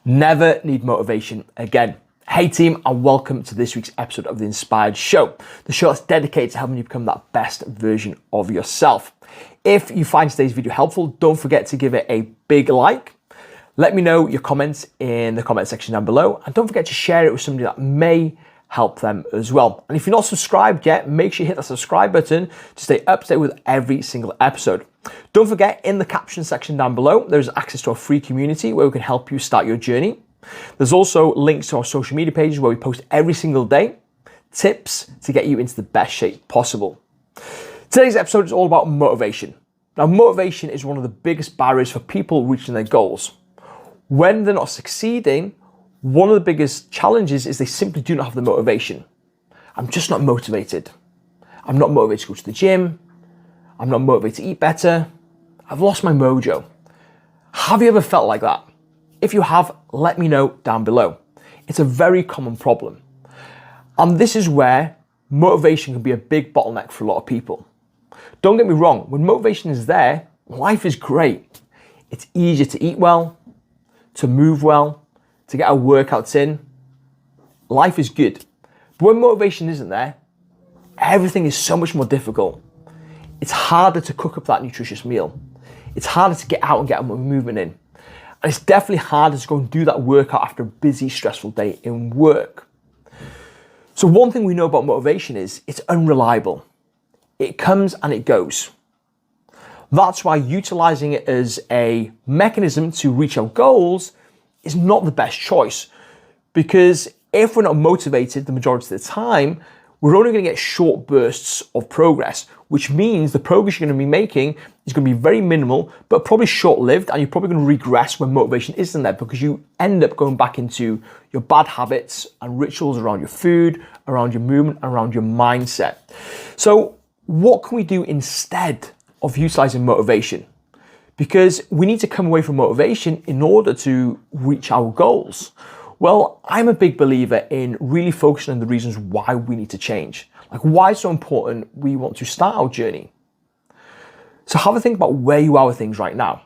Never need motivation again. Hey team, and welcome to this week's episode of The Inspired Show, the show that's dedicated to helping you become that best version of yourself. If you find today's video helpful, don't forget to give it a big like. Let me know your comments in the comment section down below, and don't forget to share it with somebody that may help them as well. And if you're not subscribed yet, make sure you hit that subscribe button to stay up to date with every single episode. Don't forget, in the caption section down below, there's access to a free community where we can help you start your journey. There's also links to our social media pages where we post every single day tips to get you into the best shape possible. Today's episode is all about motivation. Now, motivation is one of the biggest barriers for people reaching their goals. When they're not succeeding, one of the biggest challenges is they simply do not have the motivation. I'm just not motivated. I'm not motivated to go to the gym. I'm not motivated to eat better. I've lost my mojo. Have you ever felt like that? If you have, let me know down below. It's a very common problem. And this is where motivation can be a big bottleneck for a lot of people. Don't get me wrong, when motivation is there, life is great. It's easier to eat well, to move well, to get our workouts in. Life is good. But when motivation isn't there, everything is so much more difficult. It's harder to cook up that nutritious meal. It's harder to get out and get a movement in. And it's definitely harder to go and do that workout after a busy, stressful day in work. So one thing we know about motivation is it's unreliable. It comes and it goes. That's why utilizing it as a mechanism to reach our goals is not the best choice, because if we're not motivated the majority of the time, we're only going to get short bursts of progress, which means the progress you're going to be making is going to be very minimal, but probably short-lived, and you're probably going to regress when motivation isn't there, because you end up going back into your bad habits and rituals around your food, around your movement, around your mindset. So what can we do instead of utilizing motivation? Because we need to come away from motivation in order to reach our goals. Well, I'm a big believer in really focusing on the reasons why we need to change. Like, why it's so important we want to start our journey. So have a think about where you are with things right now.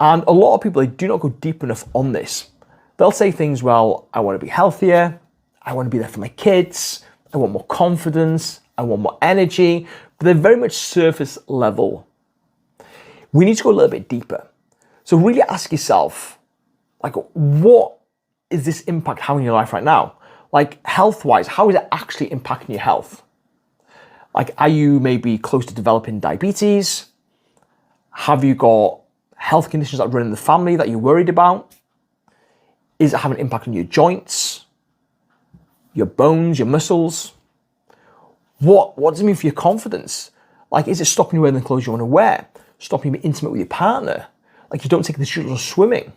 And a lot of people, they do not go deep enough on this. They'll say things, well, I want to be healthier. I want to be there for my kids. I want more confidence. I want more energy. But they're very much surface level. We need to go a little bit deeper. So really ask yourself, like, what is this impact having in your life right now? Like, health-wise, how is it actually impacting your health? Like, are you maybe close to developing diabetes? Have you got health conditions that run in the family that you're worried about? Is it having an impact on your joints, your bones, your muscles? What does it mean for your confidence? Like, is it stopping you wearing the clothes you want to wear? Stopping you being intimate with your partner? Like, you don't take the children swimming?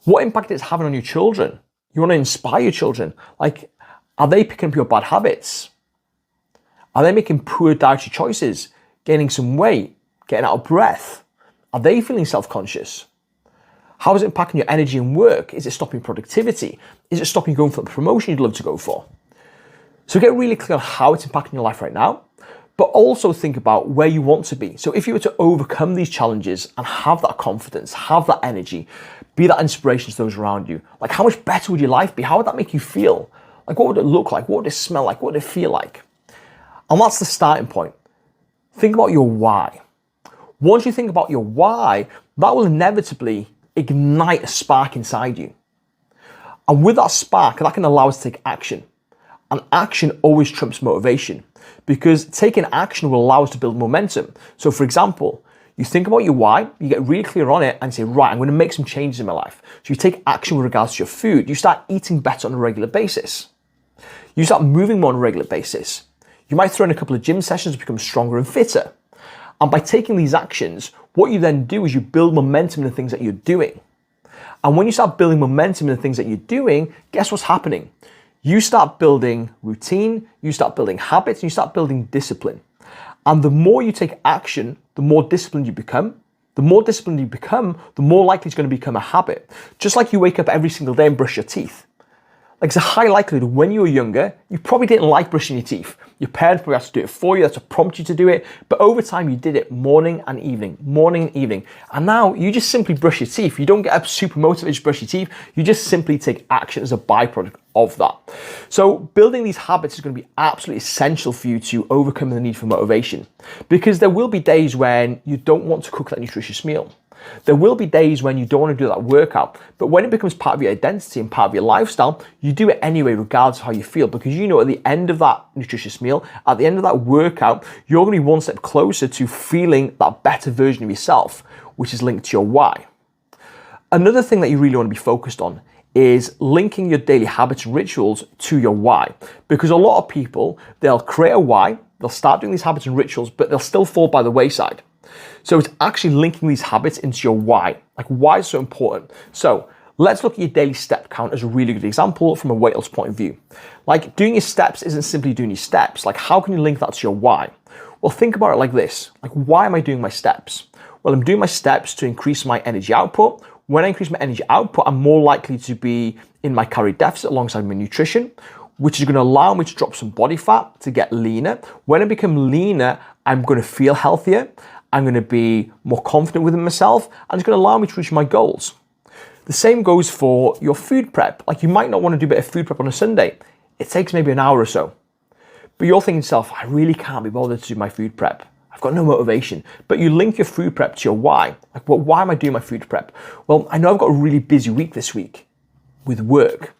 What impact is it having on your children? You want to inspire your children. Like, are they picking up your bad habits? Are they making poor dietary choices, gaining some weight, getting out of breath? Are they feeling self-conscious? How is it impacting your energy and work? Is it stopping productivity? Is it stopping you going for the promotion you'd love to go for? So get really clear on how it's impacting your life right now, but also think about where you want to be. So if you were to overcome these challenges and have that confidence, have that energy, be that inspiration to those around you, like, how much better would your life be? How would that make you feel? Like, what would it look like? What would it smell like? What would it feel like? And that's the starting point. Think about your why. Once you think about your why, that will inevitably ignite a spark inside you. And with that spark, that can allow us to take action. And action always trumps motivation, because taking action will allow us to build momentum. So for example, you think about your why, you get really clear on it and say, right, I'm going to make some changes in my life. So you take action with regards to your food. You start eating better on a regular basis. You start moving more on a regular basis. You might throw in a couple of gym sessions to become stronger and fitter. And by taking these actions, what you then do is you build momentum in the things that you're doing. And when you start building momentum in the things that you're doing, guess what's happening? You start building routine, you start building habits, and you start building discipline. And the more you take action, the more disciplined you become. The more disciplined you become, the more likely it's going to become a habit. Just like you wake up every single day and brush your teeth. Like, it's a high likelihood when you were younger, you probably didn't like brushing your teeth. Your parents probably had to do it for you, that's to prompt you to do it. But over time, you did it morning and evening. And now you just simply brush your teeth. You don't get up super motivated to brush your teeth. You just simply take action as a byproduct of that. So building these habits is going to be absolutely essential for you to overcome the need for motivation, because there will be days when you don't want to cook that nutritious meal. There will be days when you don't want to do that workout, but when it becomes part of your identity and part of your lifestyle, you do it anyway, regardless of how you feel, because you know at the end of that nutritious meal, at the end of that workout, you're going to be one step closer to feeling that better version of yourself, which is linked to your why. Another thing that you really want to be focused on is linking your daily habits and rituals to your why, because a lot of people, they'll create a why, they'll start doing these habits and rituals, but they'll still fall by the wayside. So it's actually linking these habits into your why. Like, why is so important? So let's look at your daily step count as a really good example from a weight loss point of view. Like, doing your steps isn't simply doing your steps. Like, how can you link that to your why? Well, think about it like this. Like, why am I doing my steps? Well, I'm doing my steps to increase my energy output. When I increase my energy output, I'm more likely to be in my calorie deficit alongside my nutrition, which is going to allow me to drop some body fat to get leaner. When I become leaner, I'm going to feel healthier. I'm going to be more confident within myself, and it's going to allow me to reach my goals. The same goes for your food prep. Like, you might not want to do a bit of food prep on a Sunday. It takes maybe an hour or so. But you're thinking to yourself, I really can't be bothered to do my food prep. I've got no motivation. But you link your food prep to your why. Like, well, why am I doing my food prep? Well, I know I've got a really busy week this week with work,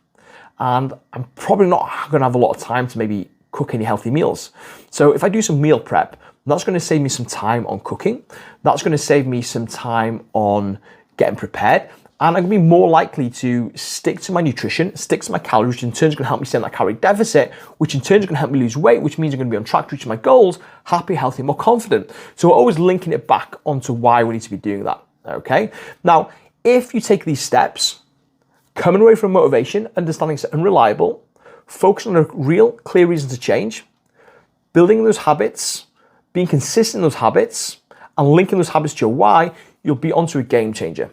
and I'm probably not going to have a lot of time to maybe cook any healthy meals. So if I do some meal prep, that's going to save me some time on cooking. That's going to save me some time on getting prepared. And I'm going to be more likely to stick to my nutrition, stick to my calories, which in turn is going to help me stay in that calorie deficit, which in turn is going to help me lose weight, which means I'm going to be on track to reach my goals, happy, healthy, more confident. So we're always linking it back onto why we need to be doing that, okay? Now, if you take these steps, coming away from motivation, understanding it's unreliable, focusing on a real, clear reason to change, building those habits, being consistent in those habits, and linking those habits to your why, you'll be onto a game changer.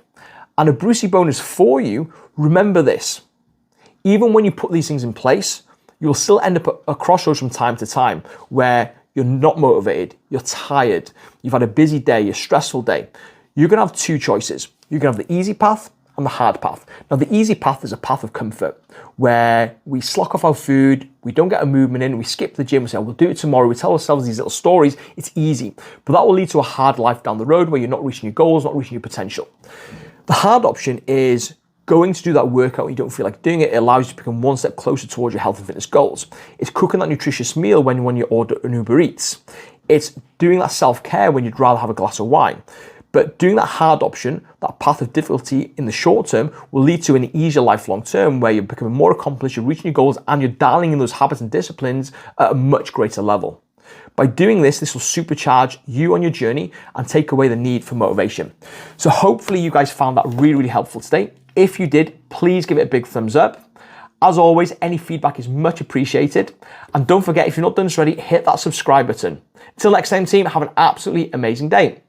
And a Brucey bonus for you, remember this. Even when you put these things in place, you'll still end up at a crossroads from time to time where you're not motivated, you're tired, you've had a busy day, a stressful day. You're going to have two choices. You're going to have the easy path and the hard path. Now, the easy path is a path of comfort where we slack off our food, we don't get a movement in, we skip the gym, we say, we'll do it tomorrow, we tell ourselves these little stories, it's easy. But that will lead to a hard life down the road where you're not reaching your goals, not reaching your potential. The hard option is going to do that workout when you don't feel like doing it. It allows you to become one step closer towards your health and fitness goals. It's cooking that nutritious meal when you order an Uber Eats. It's doing that self-care when you'd rather have a glass of wine. But doing that hard option, that path of difficulty in the short term, will lead to an easier life long term where you're becoming more accomplished, you're reaching your goals, and you're dialing in those habits and disciplines at a much greater level. By doing this, this will supercharge you on your journey and take away the need for motivation. So hopefully you guys found that really, really helpful today. If you did, please give it a big thumbs up. As always, any feedback is much appreciated. And don't forget, if you're not done this already, hit that subscribe button. Until next time, team, have an absolutely amazing day.